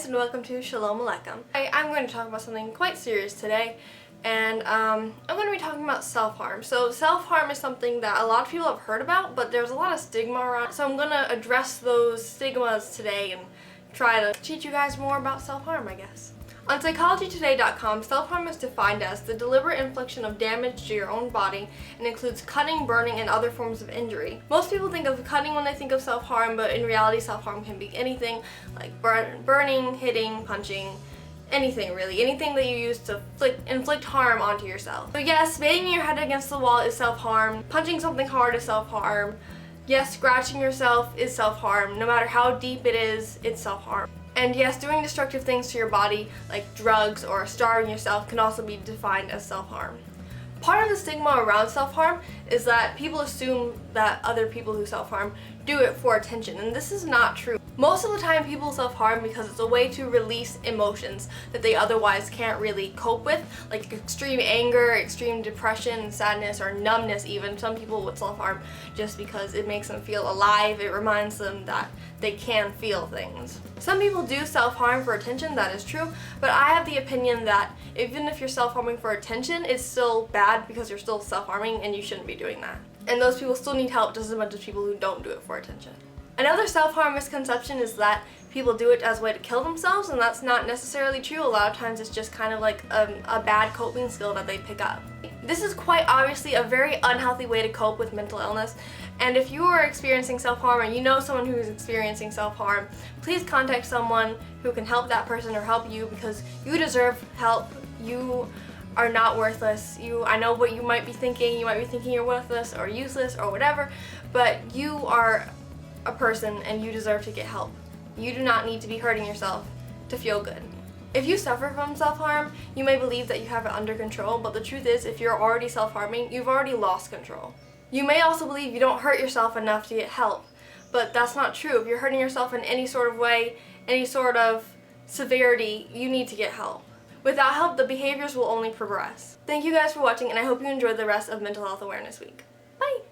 guys, and welcome to Shalom Aleichem. I'm going to talk about something quite serious today, and I'm going to be talking about self-harm. So self-harm is something that a lot of people have heard about, but there's a lot of stigma around it. So I'm going to address those stigmas today and try to teach you guys more about self-harm, I guess. On psychologytoday.com, self-harm is defined as the deliberate infliction of damage to your own body and includes cutting, burning, and other forms of injury. Most people think of cutting when they think of self-harm, but in reality self-harm can be anything like burning, hitting, punching, anything really. Anything that you use to inflict harm onto yourself. So yes, banging your head against the wall is self-harm. Punching something hard is self-harm. Yes, scratching yourself is self-harm. No matter how deep it is, it's self-harm. And yes, doing destructive things to your body, like drugs or starving yourself, can also be defined as self-harm. Part of the stigma around self-harm is that people assume that other people who self-harm do it for attention, and this is not true. Most of the time people self-harm because it's a way to release emotions that they otherwise can't really cope with, like extreme anger, extreme depression, sadness, or numbness even. Some people would self-harm just because it makes them feel alive. It reminds them that they can feel things. Some people do self-harm for attention, that is true, but I have the opinion that even if you're self-harming for attention, it's still bad because you're still self-harming and you shouldn't be doing that. And those people still need help just as much as people who don't do it for attention. Another self-harm misconception is that people do it as a way to kill themselves, and that's not necessarily true. A lot of times it's just kind of like a bad coping skill that they pick up. This is quite obviously a very unhealthy way to cope with mental illness, and if you are experiencing self-harm or you know someone who is experiencing self-harm, please contact someone who can help that person or help you, because you deserve help. You are not worthless. I know what you might be thinking. You might be thinking you're worthless or useless or whatever, but you are a person and you deserve to get help. You do not need to be hurting yourself to feel good. If you suffer from self-harm, you may believe that you have it under control, but the truth is, if you're already self-harming, you've already lost control. You may also believe you don't hurt yourself enough to get help, but that's not true. If you're hurting yourself in any sort of way, any sort of severity, you need to get help. Without help, the behaviors will only progress. Thank you guys for watching, and I hope you enjoyed the rest of Mental Health Awareness Week. Bye!